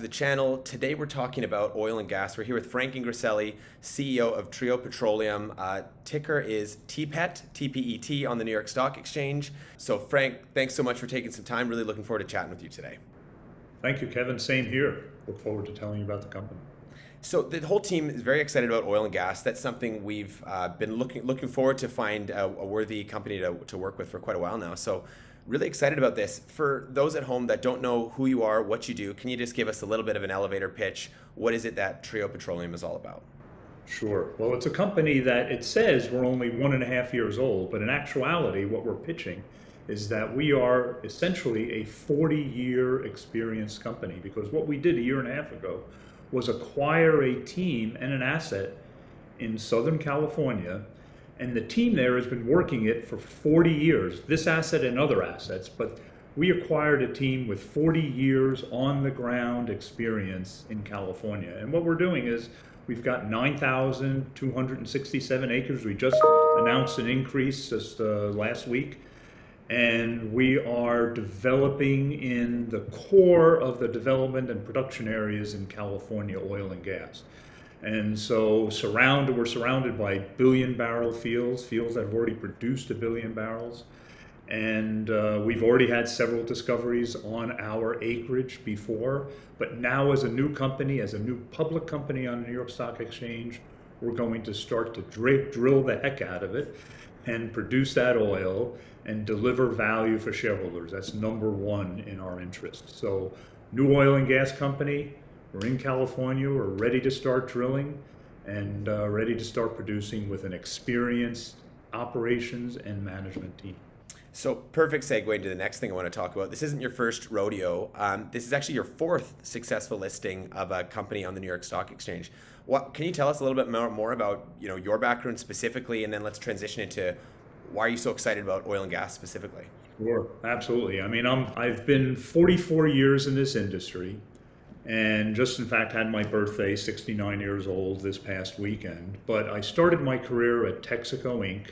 to the channel. Today we're talking about oil and gas. We're here with Frank Ingriselli, CEO of TRIO Petroleum. Ticker is TPET, TPET on the New York Stock Exchange. So Frank, thanks so much for taking some time. Really looking forward to chatting with you today. Thank you, Kevin. Same here. Look forward to telling you about the company. So the whole team is very excited about oil and gas. That's something we've been looking forward to find a worthy company to work with for quite a while now. So really excited about this. For those at home that don't know who you are, what you do, can you just give us a little bit of an elevator pitch? What is it that TRIO Petroleum is all about? Sure. Well, it's a company that it says we're only 1.5 years old, but in actuality, what we're pitching is that we are essentially a 40-year experienced company, because what we did a year and a half ago was acquire a team and an asset in Southern California. And the team there has been working it for 40 years, this asset and other assets, but we acquired a team with 40 years on the ground experience in California. And what we're doing is we've got 9,267 acres. We just announced an increase just last week. And we are developing in the core of the development and production areas in California, oil and gas. And so we're surrounded by billion-barrel fields that have already produced 1 billion barrels. And we've already had several discoveries on our acreage before. But now as a new company, as a new public company on the New York Stock Exchange, we're going to start to drill the heck out of it and produce that oil and deliver value for shareholders. That's number one in our interest. So new oil and gas company. We're in California, we're ready to start drilling and ready to start producing with an experienced operations and management team. So perfect segue into the next thing I want to talk about. This isn't your first rodeo. This is actually your fourth successful listing of a company on the New York Stock Exchange. Can you tell us a little bit more about your background specifically, and then let's transition into why are you so excited about oil and gas specifically? Sure, absolutely. I mean, I've been 44 years in this industry. And just in fact had my birthday, 69 years old, this past weekend. But I started my career at Texaco Inc.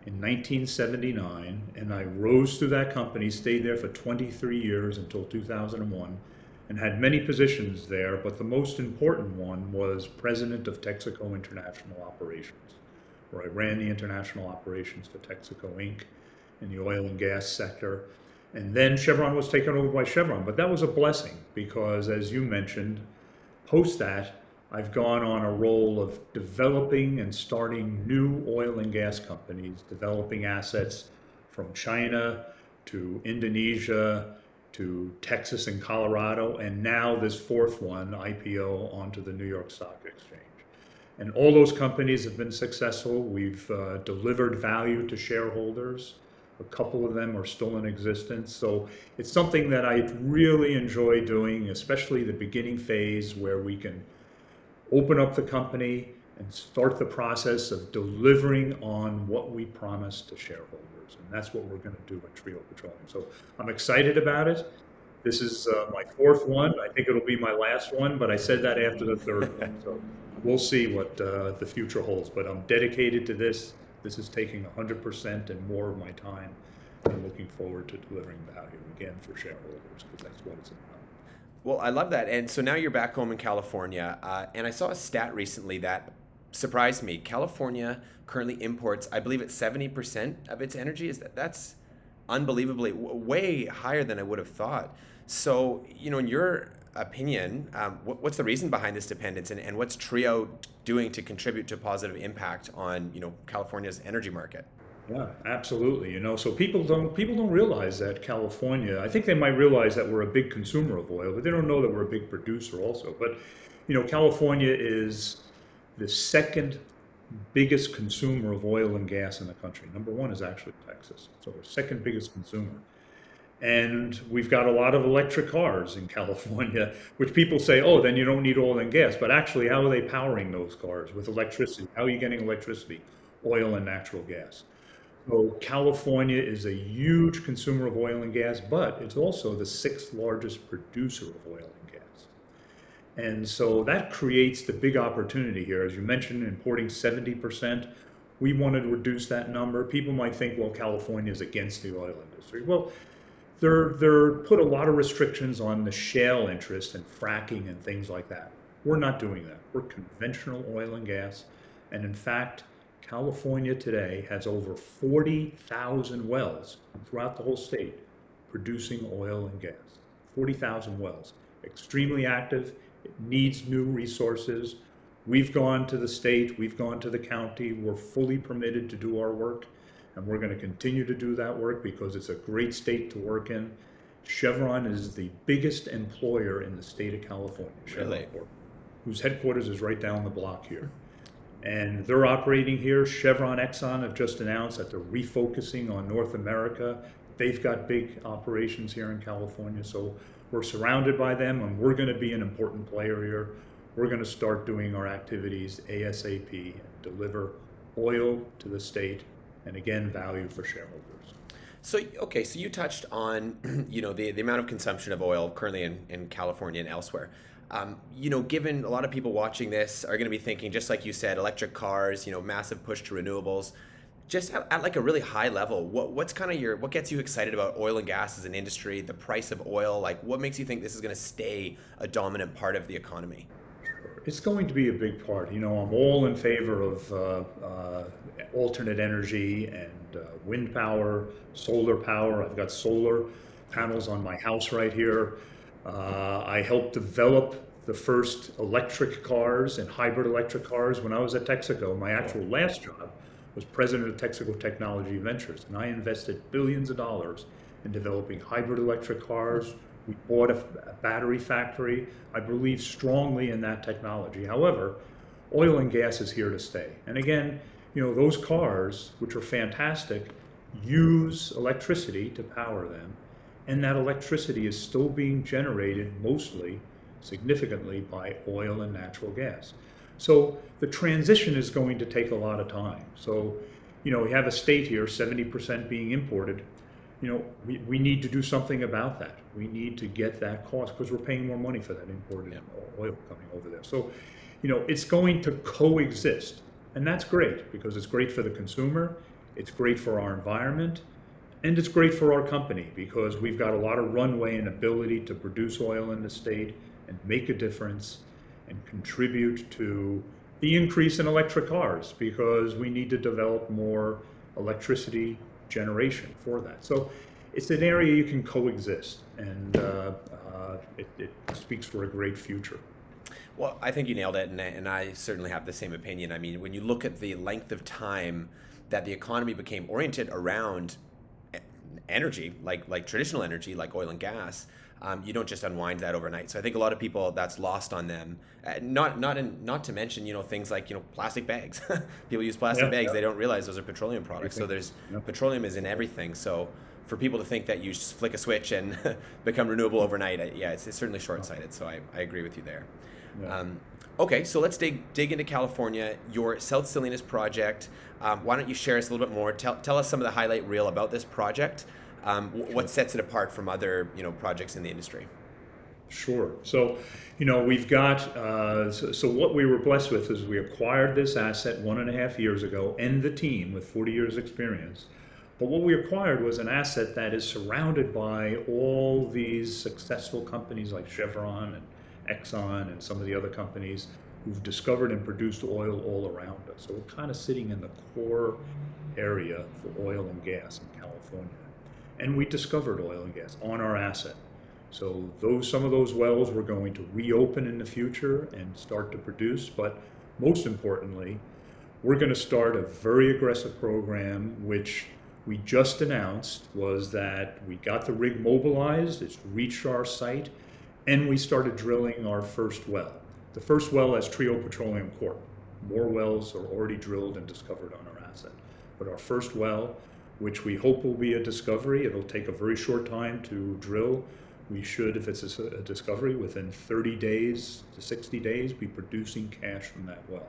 in 1979, and I rose through that company, stayed there for 23 years until 2001, and had many positions there, but the most important one was president of Texaco International Operations, where I ran the international operations for Texaco Inc. in the oil and gas sector. And then Chevron was taken over by Chevron, but that was a blessing because, as you mentioned, post that, I've gone on a role of developing and starting new oil and gas companies, developing assets from China to Indonesia to Texas and Colorado, and now this fourth one, IPO, onto the New York Stock Exchange. And all those companies have been successful. We've delivered value to shareholders. A couple of them are still in existence. So it's something that I really enjoy doing, especially the beginning phase where we can open up the company and start the process of delivering on what we promise to shareholders. And that's what we're going to do at TRIO Petroleum. So I'm excited about it. This is my fourth one. I think it'll be my last one, but I said that after the third one. So we'll see what the future holds. But I'm dedicated to this. This is taking 100% and more of my time, and looking forward to delivering value again for shareholders, because that's what it's about. Well, I love that. And so now you're back home in California, and I saw a stat recently that surprised me. California currently imports, I believe it's 70% of its energy. That's unbelievably way higher than I would have thought. So, in your opinion, what's the reason behind this dependence, and what's TRIO doing to contribute to a positive impact on California's energy market? Yeah, absolutely. So people don't realize that California, I think they might realize that we're a big consumer of oil, but they don't know that we're a big producer also. But California is the second biggest consumer of oil and gas in the country. Number one is actually Texas. So we're second biggest consumer. And we've got a lot of electric cars in California, which people say, oh, then you don't need oil and gas. But actually, how are they powering those cars with electricity? How are you getting electricity? Oil and natural gas. So California is a huge consumer of oil and gas, but it's also the sixth largest producer of oil and gas. And so that creates the big opportunity here. As you mentioned, importing 70%. We want to reduce that number. People might think, well, California is against the oil industry. Well, they're put a lot of restrictions on the shale interest and fracking and things like that. We're not doing that. We're conventional oil and gas. And in fact, California today has over 40,000 wells throughout the whole state producing oil and gas. 40,000 wells. Extremely active. It needs new resources. We've gone to the state, we've gone to the county, we're fully permitted to do our work, and we're going to continue to do that work because it's a great state to work in. Chevron is the biggest employer in the state of California, Really? whose headquarters is right down the block here. And they're operating here. Chevron, Exxon have just announced that they're refocusing on North America. They've got big operations here in California, so we're surrounded by them, and we're going to be an important player here. We're going to start doing our activities ASAP and deliver oil to the state, and again, value for shareholders. So, okay, so you touched on, the amount of consumption of oil currently in California and elsewhere. Given a lot of people watching this are going to be thinking, just like you said, electric cars, massive push to renewables. Just at like a really high level, what gets you excited about oil and gas as an industry, the price of oil? Like, what makes you think this is going to stay a dominant part of the economy? It's going to be a big part. I'm all in favor of alternate energy and wind power, solar power. I've got solar panels on my house right here. I helped develop the first electric cars and hybrid electric cars when I was at Texaco. My actual last job was president of Texaco Technology Ventures, and I invested billions of dollars in developing hybrid electric cars. We bought a battery factory. I believe strongly in that technology. However, oil and gas is here to stay. And again, those cars, which are fantastic, use electricity to power them. And that electricity is still being generated mostly, significantly, by oil and natural gas. So the transition is going to take a lot of time. So, we have a state here, 70% being imported. We need to do something about that. We need to get that cost because we're paying more money for that imported oil coming over there. So, it's going to coexist. And that's great because it's great for the consumer, it's great for our environment, and it's great for our company because we've got a lot of runway and ability to produce oil in the state and make a difference and contribute to the increase in electric cars because we need to develop more electricity generation for that. So it's an area you can coexist, and it speaks for a great future. Well, I think you nailed it, and I certainly have the same opinion. I mean, when you look at the length of time that the economy became oriented around energy, like traditional energy, like oil and gas, you don't just unwind that overnight. So I think a lot of people, that's lost on them. Not to mention, things like plastic bags. People use plastic bags; they don't realize those are petroleum products. So there's petroleum is in everything. So for people to think that you just flick a switch and become renewable overnight, it's certainly short-sighted. So I agree with you there. Yeah. Okay, so let's dig into California, your South Salinas project. Why don't you share us a little bit more? Tell us some of the highlight reel about this project. What sets it apart from other projects in the industry? Sure. So, we've got, so what we were blessed with is we acquired this asset 1.5 years ago and the team with 40 years experience. But what we acquired was an asset that is surrounded by all these successful companies like Chevron and Exxon and some of the other companies who've discovered and produced oil all around us. So we're kind of sitting in the core area for oil and gas in California. And we discovered oil and gas on our asset. So some of those wells we're going to reopen in the future and start to produce. But most importantly, we're going to start a very aggressive program, which we just announced was that we got the rig mobilized, it's reached our site, and we started drilling our first well. The first well as TRIO Petroleum Corp. More wells are already drilled and discovered on our asset. But our first well, which we hope will be a discovery, it'll take a very short time to drill. We should, if it's a discovery, within 30 days to 60 days, be producing cash from that well.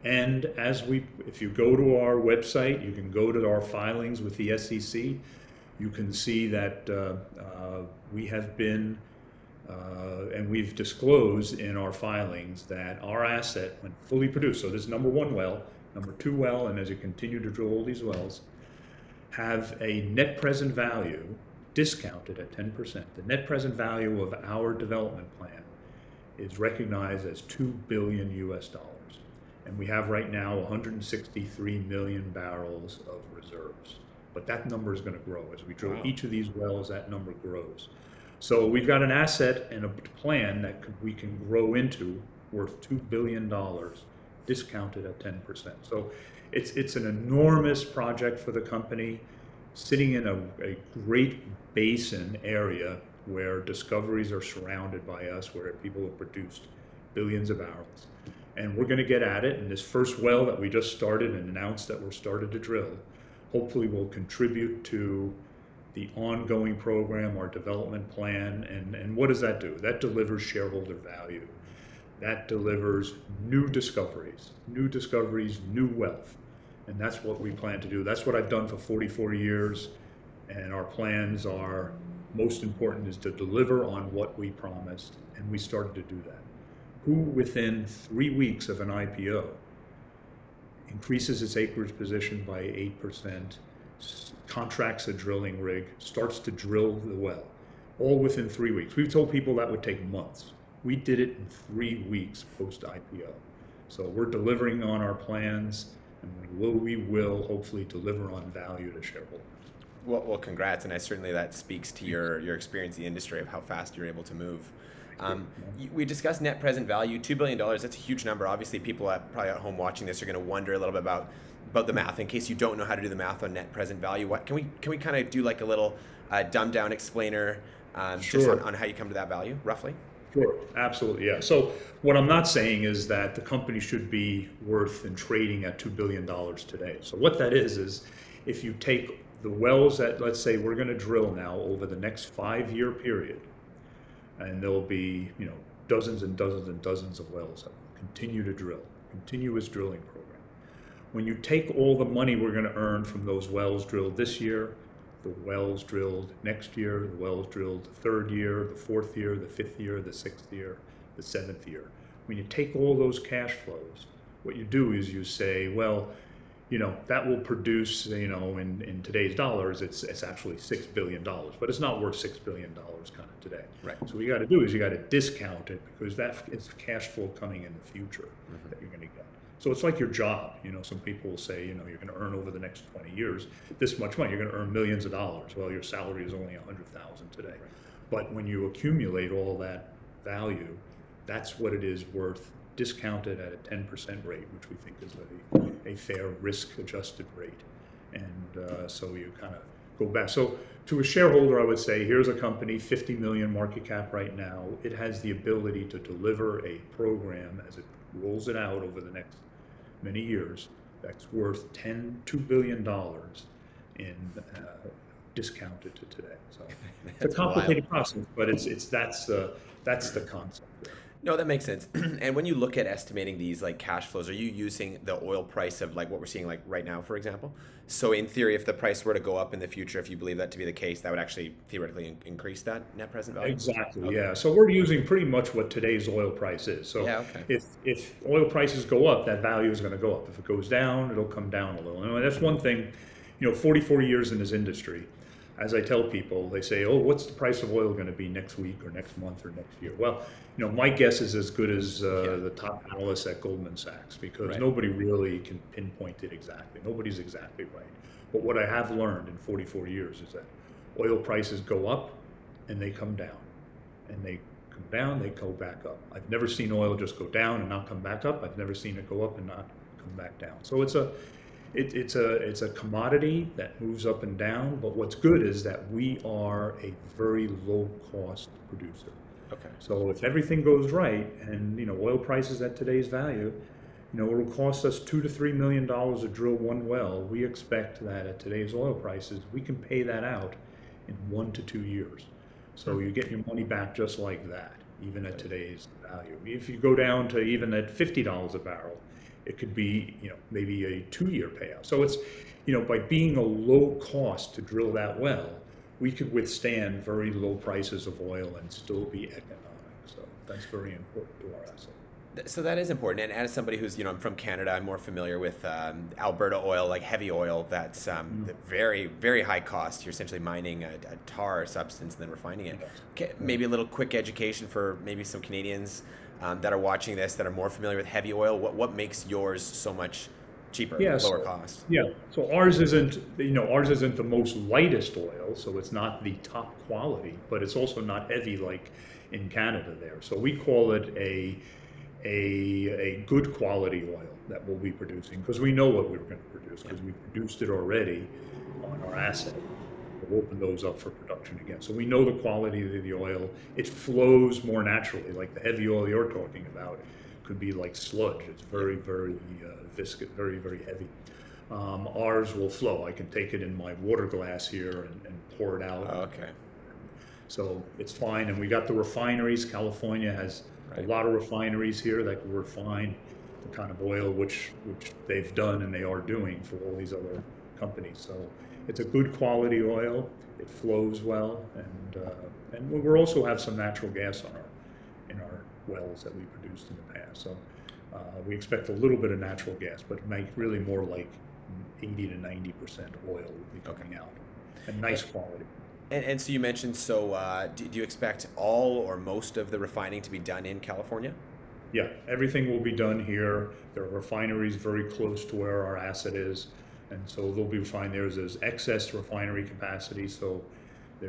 And if you go to our website, you can go to our filings with the SEC, you can see that we have been, and we've disclosed in our filings that our asset, when fully produced, so this is number 1 well, number 2 well, and as you continue to drill all these wells, have a net present value discounted at 10%. The net present value of our development plan is recognized as 2 billion US dollars. And we have right now 163 million barrels of reserves. But that number is going to grow. As we drill each of these wells, that number grows. So we've got an asset and a plan that we can grow into worth $2 billion, discounted at 10%. So it's an enormous project for the company, sitting in a great basin area where discoveries are surrounded by us, where people have produced billions of barrels. And we're going to get at it. And this first well that we just started and announced that we're started to drill, hopefully will contribute to the ongoing program, our development plan. And what does that do? That delivers shareholder value. That delivers new discoveries, new wealth. And that's what we plan to do. That's what I've done for 44 years. And our plans are, most important is to deliver on what we promised. And we started to do that. Who within 3 weeks of an IPO increases its acreage position by 8%, contracts a drilling rig, starts to drill the well, all within 3 weeks. We've told people that would take months. We did it in 3 weeks post-IPO. So we're delivering on our plans, and we will hopefully deliver on value to shareholders. Well, congrats, and that speaks to your experience in the industry of how fast you're able to move. We discussed net present value, $2 billion. That's a huge number. Obviously, people probably at home watching this are going to wonder a little bit about the math. In case you don't know how to do the math on net present value, what can we kind of do, like a little dumbed down explainer just on how you come to that value, roughly? Sure, absolutely, yeah. So what I'm not saying is that the company should be worth and trading at $2 billion today. So what that is if you take the wells that, let's say, we're going to drill now over the next 5-year period, and there'll be, dozens and dozens and dozens of wells that will continue to drill, continuous drilling program. When you take all the money we're going to earn from those wells drilled this year, the wells drilled next year, the wells drilled the 3rd year, the 4th year, the 5th year, the 6th year, the 7th year. When you take all those cash flows, what you do is you say, well, that will produce, in today's dollars, it's actually $6 billion, but it's not worth $6 billion kind of today. Right. So what you got to do is you got to discount it, because that is cash flow coming in the future that you're going to get. So it's like your job. Some people will say, you're going to earn over the next 20 years this much money. You're going to earn millions of dollars. Well, your salary is only $100,000 today. Right. But when you accumulate all that value, that's what it is worth, discounted at a 10% rate, which we think is a fair risk-adjusted rate. And so you kind of go back. So to a shareholder, I would say, here's a company, 50 million market cap right now. It has the ability to deliver a program as it rolls it out over the next many years that's worth $2 billion in discounted to today. So it's a complicated process, but that's the concept there. No, that makes sense. And when you look at estimating these like cash flows, are you using the oil price of like what we're seeing like right now, for example? So in theory, if the price were to go up in the future, if you believe that to be the case, that would actually theoretically increase that net present value? Exactly, okay. Yeah. So we're using pretty much what today's oil price is. So if oil prices go up, that value is going to go up. If it goes down, it'll come down a little. And that's one thing, 44 years in this industry. As I tell people, they say, oh, what's the price of oil going to be next week or next month or next year? Well, my guess is as good as the top analysts at Goldman Sachs, because nobody really can pinpoint it exactly. Nobody's exactly right. But what I have learned in 44 years is that oil prices go up and they come down. And they come down, they go back up. I've never seen oil just go down and not come back up. I've never seen it go up and not come back down. So it's a commodity that moves up and down, but what's good is that we are a very low cost producer. Okay. So if everything goes right, and oil prices at today's value, it will cost us $2 to $3 million to drill one well. We expect that at today's oil prices, we can pay that out in 1 to 2 years. So you get your money back just like that, even at today's value. If you go down to even at $50 a barrel, it could be, maybe a 2-year payout. So it's, by being a low cost to drill that well, we could withstand very low prices of oil and still be economic. So that's very important to our asset. So that is important. And as somebody who's, I'm from Canada, I'm more familiar with Alberta oil, like heavy oil. That's Mm. very, very high cost. You're essentially mining a tar substance and then refining it. Yes. Okay, Yes. maybe a little quick education for maybe some Canadians that are watching this that are more familiar with heavy oil. What makes yours so much cheaper, Yeah, lower so cost? yeah, so ours isn't the most lightest oil, so it's not the top quality, but it's also not heavy like in Canada there. So we call it a good quality oil that we'll be producing because we know what we were going to produce Yeah. because we produced it already on our asset. We'll open those up for production again. So we know the quality of the oil. It flows more naturally, like the heavy oil you're talking about could be like sludge. It's Yeah. very, very viscous, very, very heavy. Ours will flow. I can take it in my water glass here and pour it out. Okay. So it's fine. And we got the refineries. California has a Right. lot of refineries here that can refine the kind of oil which they've done and they are doing for all these other companies. So it's a good quality oil. It flows well, and we also have some natural gas on our wells that we produced in the past. So we expect a little bit of natural gas, but make really more like 80 to 90% oil will be coming out, and nice quality. And so you mentioned, so do you expect all or most of the refining to be done in California? Yeah, everything will be done here. There are refineries very close to where our asset is, and so they'll be fine. There's excess refinery capacity, so we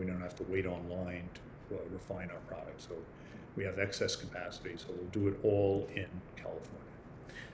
don't have to wait online to refine our product. So we have excess capacity, so we'll do it all in California.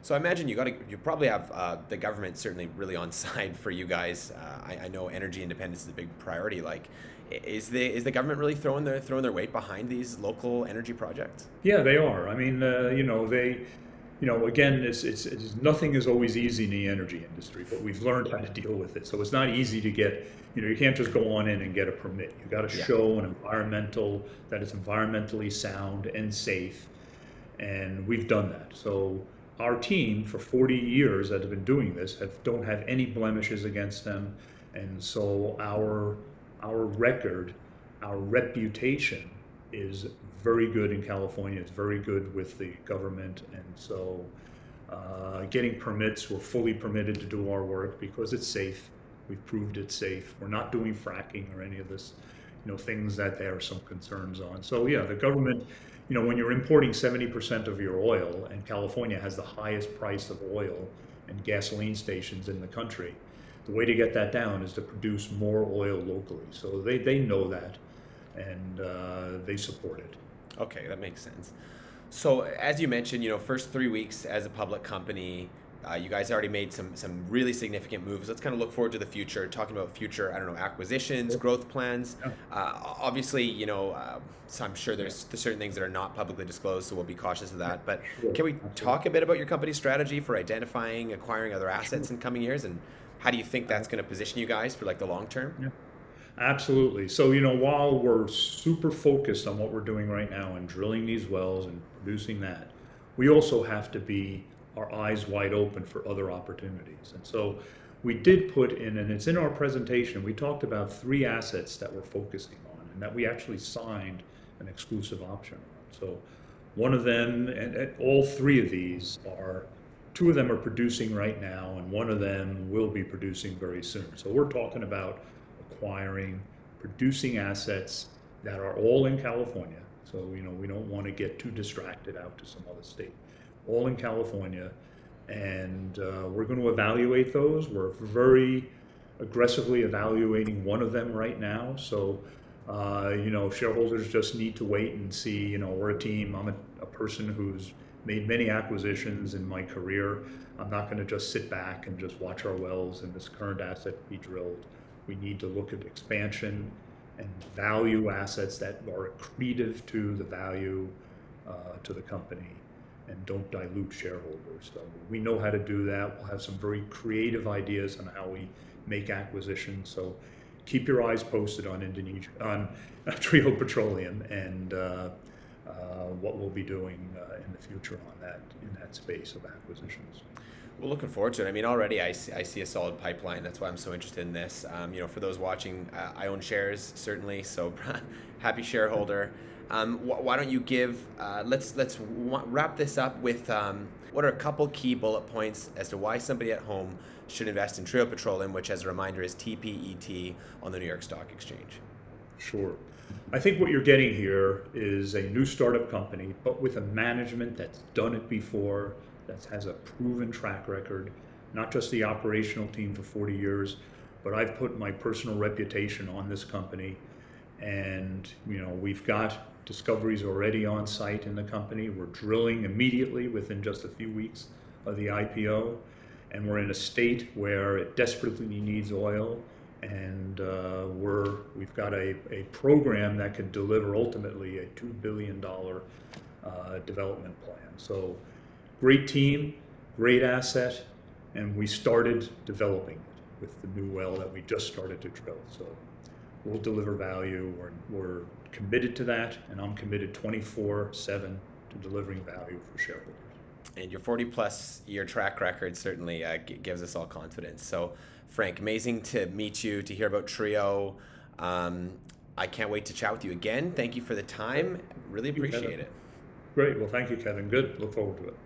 So I imagine you probably have the government certainly really on side for you guys. I know energy independence is a big priority. Like, is the government really throwing their weight behind these local energy projects? Yeah, they are. I mean, again, nothing is always easy in the energy industry, but we've learned how to deal with it. So it's not easy to get, you can't just go on in and get a permit. You got to Yeah. show that it's environmentally sound and safe, and we've done that. So our team for 40 years that have been doing this don't have any blemishes against them, and so our record, our reputation is very good in California. It's very good with the government, and so getting permits, we're fully permitted to do our work because it's safe. We've proved it's safe. We're not doing fracking or any of this, things that there are some concerns on. So yeah, the government, when you're importing 70% of your oil, and California has the highest price of oil and gasoline stations in the country, the way to get that down is to produce more oil locally. So they know that, and they support it. Okay, that makes sense. So as you mentioned, first 3 weeks as a public company, you guys already made some really significant moves. Let's kind of look forward to the future, talking about future, I don't know, acquisitions, growth plans. Yeah. Obviously, so I'm sure there's certain things that are not publicly disclosed, so we'll be cautious of that. But Sure. can we Absolutely. talk a bit about your company's strategy for identifying, acquiring other Sure. assets in coming years, and how do you think that's going to position you guys for like the long term? Yeah. Absolutely. So, while we're super focused on what we're doing right now and drilling these wells and producing that, we also have to be our eyes wide open for other opportunities. And so we did put in, and it's in our presentation, we talked about 3 assets that we're focusing on and that we actually signed an exclusive option on. So one of them, and all 3 of these are, 2 of them are producing right now, and one of them will be producing very soon. So we're talking about acquiring, producing assets that are all in California. So, we don't want to get too distracted out to some other state. All in California, and we're going to evaluate those. We're very aggressively evaluating one of them right now. So, shareholders just need to wait and see. We're a team. I'm a person who's made many acquisitions in my career. I'm not going to just sit back and just watch our wells and this current asset be drilled. We need to look at expansion and value assets that are accretive to the value to the company and don't dilute shareholders. So we know how to do that. We'll have some very creative ideas on how we make acquisitions. So keep your eyes posted on TRIO Petroleum and what we'll be doing in the future in that space of acquisitions. We're looking forward to it. I mean, already I see a solid pipeline. That's why I'm so interested in this. For those watching, I own shares, certainly, so happy shareholder. Why don't you give? Wrap this up with what are a couple key bullet points as to why somebody at home should invest in TRIO Petroleum, which, as a reminder, is TPET on the New York Stock Exchange. Sure. I think what you're getting here is a new startup company, but with a management that's done it before, that has a proven track record, not just the operational team for 40 years, but I've put my personal reputation on this company. And, we've got discoveries already on site in the company. We're drilling immediately within just a few weeks of the IPO. And we're in a state where it desperately needs oil. And we've got a program that can deliver ultimately a $2 billion development plan. So great team, great asset, and we started developing it with the new well that we just started to drill. So we'll deliver value. We're committed to that, and I'm committed 24/7 to delivering value for shareholders. And your 40-plus year track record certainly gives us all confidence. So, Frank, amazing to meet you, to hear about TRIO. I can't wait to chat with you again. Thank you for the time. Really appreciate it. Great. Well, thank you, Kevin. Good. Look forward to it.